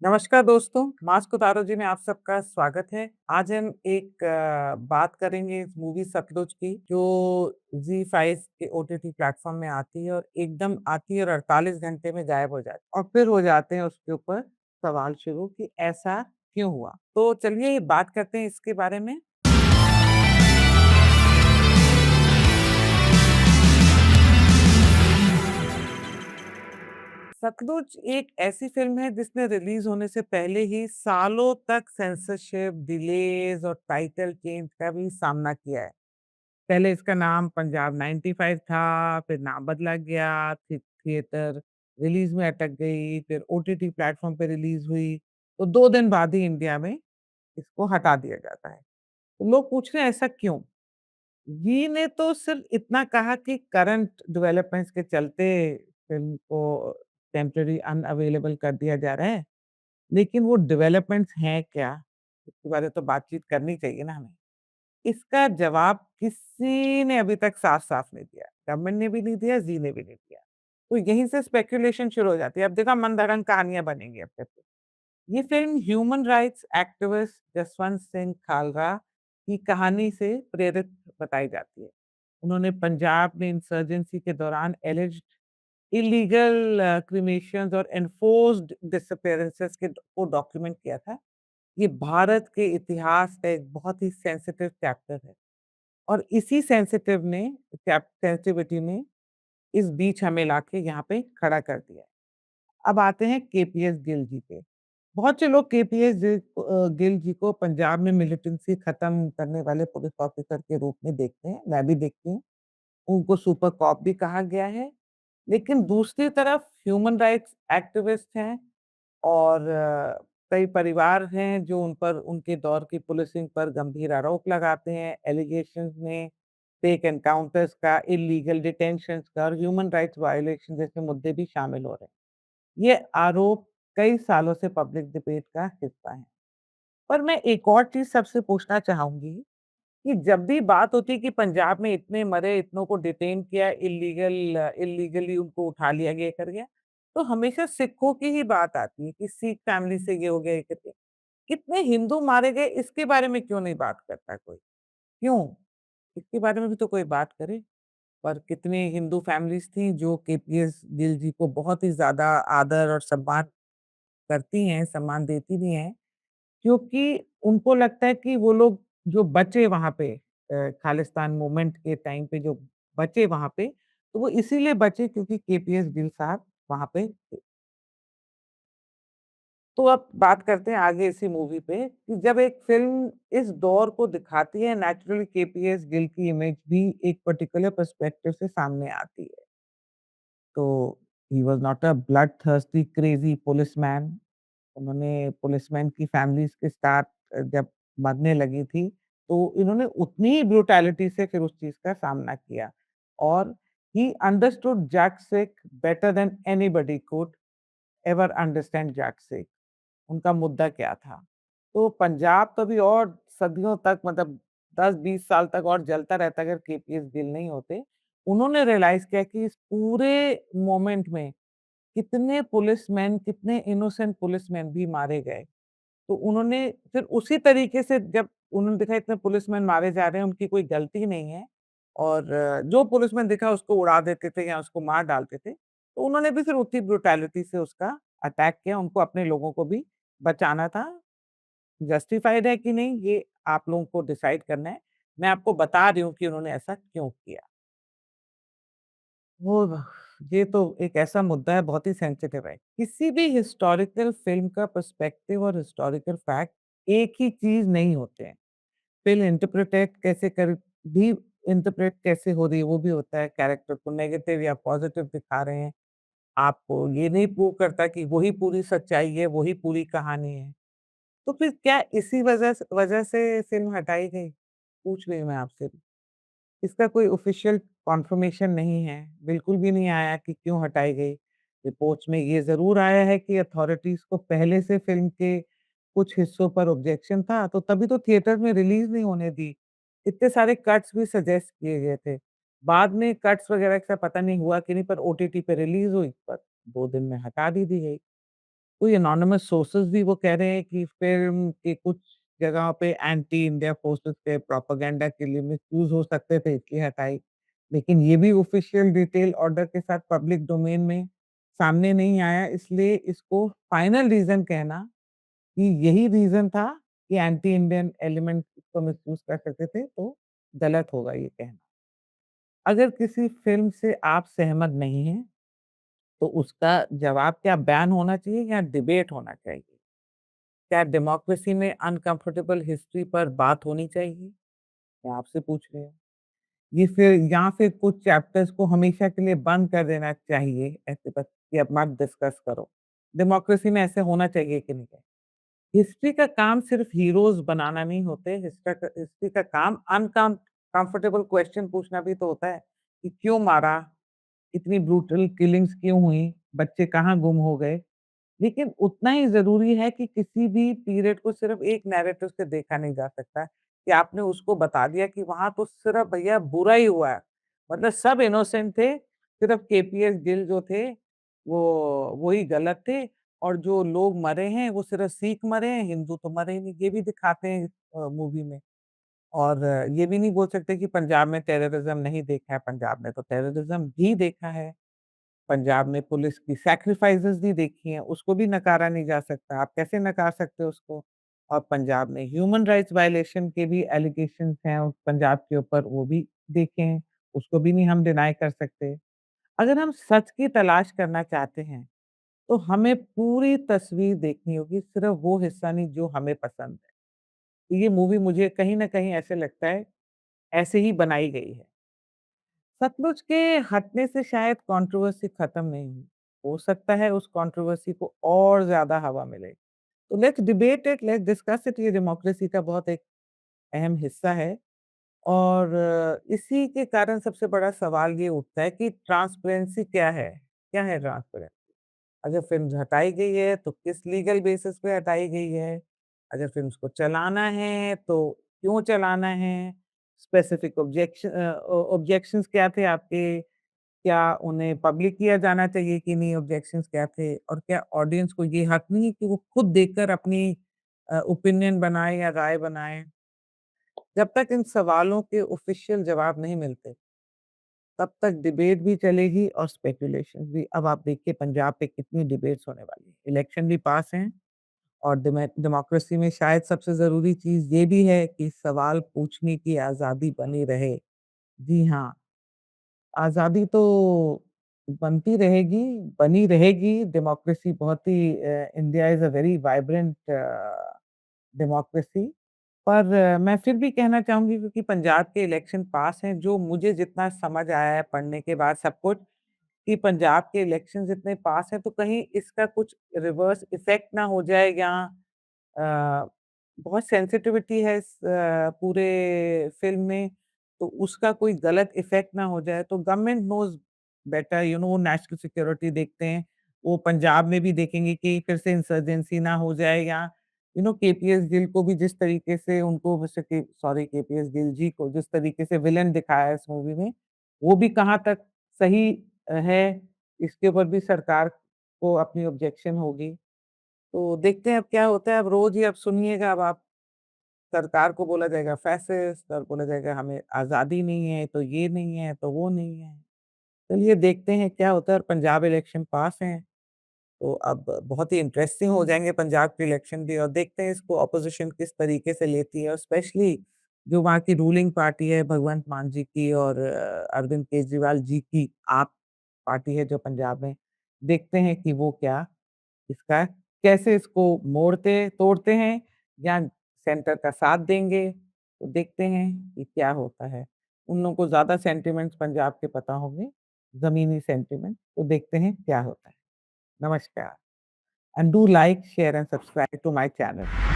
नमस्कार दोस्तों, मास्क उतारो जी में आप सबका स्वागत है। आज हम एक बात करेंगे इस मूवी सतलुज की जो ज़ी5 के ओटीटी प्लेटफ़ॉर्म में आती है और एकदम आती है और 48 घंटे में गायब हो जाती है और फिर हो जाते हैं उसके ऊपर सवाल शुरू कि ऐसा क्यों हुआ? तो चलिए बात करते हैं इसके बारे में। सतलुज एक ऐसी फ़िल्म है जिसने रिलीज़ होने से पहले ही सालों तक सेंसरशिप, डिलेज़ और टाइटल चेंज का भी सामना किया है। पहले इसका नाम पंजाब 95 था, फिर नाम बदला गया, थिएटर रिलीज़ में अटक गई, फिर ओटीटी प्लेटफ़ॉर्म पे रिलीज़ हुई, तो 2 दिन बाद ही इंडिया में इसको हटा दिया जाता है। तो लोग पूछ रहे हैं ऐसा क्यों? जी ने तो सिर्फ़ इतना कहा कि करंट डेवलपमेंट्स के चलते फ़िल्म को टेम्परेरी अनअवेलेबल कर दिया जा रहा है, लेकिन वो डेवलपमेंट्स हैं क्या? इसके बारे में तो बातचीत करनी चाहिए ना हमें। इसका जवाब किसी ने अभी तक साफ-साफ नहीं दिया। गवर्नमेंट ने भी नहीं दिया, ज़ी ने भी नहीं दिया। तो यहीं से स्पेकुलेशन शुरू हो जाती है। अब देखो मनगढ़ंत कहानियाँ बनेंगी अब फिर। ये film human rights activist Jaswant Singh Khalra की कहानी से प्रेरित बताई जाती है। उन्होंने पंजाब में इंसर्जेंसी के दौरान एलिज्ड इल्लीगल क्रीमेशंस और एनफोर्स्ड डिसअपीयरेंसेस को डॉक्यूमेंट किया था। ये भारत के इतिहास का एक बहुत ही सेंसिटिव चैप्टर है। और इसी सेंसिटिविटी ने इस बीच हमें लाके यहाँ पे खड़ा कर दिया है। अब आते हैं केपीएस गिल जी पे। बहुत से लोग गिल जी को पंजाब में मिलिटेंसी खत्म करने वाले पुलिस ऑफिसर के रूप में देखते हैं, मैं भी देखती हूँ। उनको सुपर कॉप भी कहा गया है। लेकिन दूसरी तरफ ह्यूमन राइट्स एक्टिविस्ट हैं और कई परिवार हैं जो उन पर उनके दौर की पुलिसिंग पर गंभीर आरोप लगाते हैं, एलिगेशंस में फेक एनकाउंटर्स का, इल्लीगल डिटेंशंस का और ह्यूमन राइट्स वायलेशन जैसे मुद्दे भी शामिल हो रहे हैं। ये आरोप कई सालों से पब्लिक डिबेट का हिस्सा हैं। पर मैं एक और चीज़ सबसे पूछना चाहूँगी कि जब भी बात होती है कि पंजाब में इतने मरे, इतनों को डिटेन किया, इल्लीगली उनको उठा लिया गया, ये कर गया, तो हमेशा सिखों की ही बात आती है कि सिख फैमिली से ये हो गया, ये करके। कितने हिंदू मारे गए, इसके बारे में क्यों नहीं बात करता कोई? क्यों? इसके बारे में भी तो कोई बात करे। पर कितनी हिंदू फैमिलीज़ थी जो केपीएस गिल जी को बहुत ही ज़्यादा आदर और सम्मान करती हैं, सम्मान देती भी हैं। क्योंकि उनको लगता है कि वो लोग जो बचे वहाँ पे खालिस्तान मूवमेंट के टाइम पे जो बचे वहाँ पे, तो वो इसीलिए बचे क्योंकि केपीएस गिल साहब वहाँ पे थे। तो अब बात करते हैं आगे इसी मूवी पे कि जब एक फ़िल्म इस दौर को दिखाती है नेचुरली केपीएस गिल की इमेज भी एक पर्टिकुलर पर्सपेक्टिव से सामने आती है। तो he was not a ब्लडथर्स्टी crazy policeman. उन्होंने पुलिसमैन की फैमिलीज़ के साथ जब मरने लगी थी, तो इन्होंने उतनी ही ब्रूटैलिटी से फिर उस चीज़ का सामना किया और he understood Jack Sick better than anybody could ever understand Jack Sick. उनका मुद्दा क्या था? तो पंजाब तो अभी और सदियों तक मतलब 10-20 साल तक और जलता रहता अगर केपीएस गिल नहीं होते। उन्होंने रियलाइज़ किया कि इस पूरे मोमेंट में कितने पुलिसमैन, कितने इनोसेंट पुलिसमैन भी मारे गए। तो उन्होंने फिर उसी तरीके से जब उन्होंने देखा इतने पुलिसमैन मारे जा रहे हैं, उनकी कोई गलती नहीं है और जो पुलिसमैन दिखा उसको उड़ा देते थे या उसको मार डालते थे। तो उन्होंने भी फिर उतनी ब्रूटैलिटी से उसका अटैक किया, उनको अपने लोगों को भी बचाना था। जस्टिफाइड है कि नहीं ये आप लोगों को डिसाइड करना है। मैं आपको बता रही हूँ कि उन्होंने ऐसा क्यों किया। वो ये तो एक ऐसा मुद्दा है बहुत ही सेंसिटिव है। किसी भी हिस्टोरिकल फ़िल्म का पर्सपेक्टिव और हिस्टोरिकल फैक्ट एक ही चीज़ नहीं होते हैं। फ़िल्म इंटरप्रेट कैसे हो रही है वो भी होता है, कैरेक्टर को नेगेटिव या पॉज़िटिव दिखा रहे हैं। आपको ये नहीं प्रूव करता कि वही पूरी सच्चाई है, वही पूरी कहानी है। तो फिर क्या इसी वजह से फ़िल्म हटाई गई? पूछ रही हूँ मैं आपसे। इसका कोई ऑफ़िशियल कन्फर्मेशन नहीं है, बिल्कुल भी नहीं आया कि क्यों हटाई गई। रिपोर्ट्स में ये ज़रूर आया है कि अथॉरिटीज़ को पहले से फ़िल्म के कुछ हिस्सों पर ऑब्जेक्शन था, तो तभी तो थिएटर में रिलीज़ नहीं होने दी। इतने सारे कट्स भी सजेस्ट किए गए थे। बाद में कट्स वग़ैरह का पता नहीं हुआ कि नहीं पर ओटीटी पे रिलीज़ हुई, पर 2 दिन में हटा दी गई। कोई एनोनिमस सोर्सेज़ भी वो कह रहे हैं कि फ़िल्म के कुछ जगहों पे एंटी इंडिया फोर्सेस के प्रोपेगेंडा के लिए मिसयूज़ हो सकते थे इसलिए हटाई। लेकिन ये भी ऑफ़िशियल डिटेल ऑर्डर के साथ पब्लिक डोमेन में सामने नहीं आया इसलिए इसको फाइनल रीज़न कहना कि यही रीज़न था कि एंटी इंडियन एलिमेंट इसको मिसयूज़ कर सकते थे तो गलत होगा ये कहना। अगर किसी फ़िल्म से आप सहमत नहीं हैं, तो उसका जवाब क्या बैन होना चाहिए या डिबेट होना चाहिए? क्या डेमोक्रेसी में अनकम्फर्टेबल हिस्ट्री पर बात होनी चाहिए? मैं आपसे पूछ रही हूँ। ये फिर या फिर कुछ चैप्टर्स को हमेशा के लिए बंद कर देना चाहिए, ऐसे बस कि अब मत डिस्कस करो। डेमोक्रेसी में ऐसे होना चाहिए कि नहीं? हिस्ट्री का काम सिर्फ हीरोज़ बनाना नहीं होते, हिस्ट्री का काम कम्फर्टेबल क्वेश्चन पूछना भी तो होता है कि क्यों मारा? इतनी ब्रूटल किलिंग्स क्यों हुई? बच्चे कहाँ गुम हो गए? लेकिन उतना ही ज़रूरी है कि किसी भी पीरियड को सिर्फ़ एक नैरेटिव से देखा नहीं जा सकता, कि आपने उसको बता दिया कि वहाँ तो सिर्फ़ भैया बुरा ही हुआ है। मतलब सब इनोसेंट थे, सिर्फ़ केपीएस गिल जो थे, वो ही गलत थे और जो लोग मरे हैं, वो सिर्फ़ सिख मरे हैं, हिंदू तो मरे ही नहीं। ये भी दिखाते हैं मूवी में। और ये भी नहीं बोल सकते कि पंजाब में टेररिज़्म नहीं देखा है, पंजाब में तो टेररिज़्म भी देखा है। पंजाब में पुलिस की सैक्रिफाइसेज़ भी देखी हैं, उसको भी नकारा नहीं जा सकता। आप कैसे नकार सकते हो उसको? और पंजाब में ह्यूमन राइट्स वायलेशन के भी एलिगेशंस हैं उस पंजाब के ऊपर, वो भी देखे हैं, उसको भी नहीं हम डिनाई कर सकते। अगर हम सच की तलाश करना चाहते हैं, तो हमें पूरी तस्वीर देखनी होगी, सिर्फ़ वो हिस्सा नहीं जो हमें पसंद है। तो ये मूवी मुझे कहीं न कहीं ऐसे लगता है, ऐसे ही बनाई गई है। सतलुज के हटने से शायद कंट्रोवर्सी खत्म नहीं हुई। हो सकता है उस कंट्रोवर्सी को और ज़्यादा हवा मिले। तो let's debate it, let's discuss it ये डेमोक्रेसी का बहुत एक अहम हिस्सा है और इसी के कारण सबसे बड़ा सवाल ये उठता है कि ट्रांसपेरेंसी क्या है? क्या है ट्रांसपेरेंसी? अगर फ़िल्म्स हटाई गई है तो किस लीगल बेसिस पे हटाई गई है? अगर फ़िल्म्स को चलाना है तो क्यों चलाना है? स्पेसिफिक ऑब्जेक्शंस क्या थे आपके? क्या उन्हें पब्लिक किया जाना चाहिए कि नहीं ऑब्जेक्शंस क्या थे? और क्या ऑडियंस को ये हक नहीं है कि वो खुद देखकर अपनी ओपिनियन बनाए या राय बनाए? जब तक इन सवालों के ऑफ़िशियल जवाब नहीं मिलते, तब तक डिबेट भी चलेगी और स्पेकुलेशंस भी। अब आप देखिए पंजाब पे कितनी डिबेट्स होने वाली हैं। इलेक्शन भी पास हैं और डेमोक्रेसी में शायद सबसे ज़रूरी चीज़ ये भी है कि सवाल पूछने की आज़ादी बनी रहे। जी हाँ। आज़ादी तो बनती रहेगी, बनी रहेगी, डेमोक्रेसी बहुत ही India is a very vibrant democracy. पर मैं फिर भी कहना चाहूँगी क्योंकि पंजाब के इलेक्शन पास हैं, जो मुझे जितना समझ आया है पढ़ने के बाद सब कुछ, कि पंजाब के इलेक्शंस इतने पास हैं, तो कहीं इसका कुछ रिवर्स इफ़ेक्ट ना हो जाए या अ, बहुत सेंसिटिविटी है इस पूरे फ़िल्म में, तो उसका कोई गलत इफ़ेक्ट ना हो जाए। तो government knows better national security देखते हैं। वो पंजाब में भी देखेंगे कि फिर से इंसर्जेंसी ना हो जाए या केपीएस गिल को भी जिस तरीके से उनको जैसे कि सॉरी केपीएस गिल जी को जिस तरीके से विलेन दिखाया है इस मूवी में, वो भी कहाँ तक सही है, इसके ऊपर भी सरकार को अपनी ऑब्जेक्शन होगी। तो देखते हैं अब क्या होता है, अब रोज़ ही अब सुनिएगा अब आप सरकार को बोला जाएगा फैसिस्ट और बोला जाएगा हमें आज़ादी नहीं है, तो ये नहीं है, तो वो नहीं है। चलिए देखते हैं क्या होता है और पंजाब इलेक्शन पास हैं, तो अब बहुत ही इंटरेस्टिंग हो जाएँगे पंजाब के इलेक्शन भी और देखते हैं इसको ऑपोज़िशन किस तरीके से लेती है और स्पेशली जो वहाँ की रूलिंग पार्टी है भगवंत मान जी की और अरविंद केजरीवाल जी की आप पार्टी है जो पंजाब में, देखते हैं कि वो क्या इसका कैसे इसको तोड़ते हैं या सेंटर का साथ देंगे, तो देखते हैं कि क्या होता है। उन लोगों को ज़्यादा सेंटिमेंट्स पंजाब के पता होंगे, ज़मीनी सेंटिमेंट, तो देखते हैं क्या होता है। नमस्कार and do like, share and subscribe to my channel.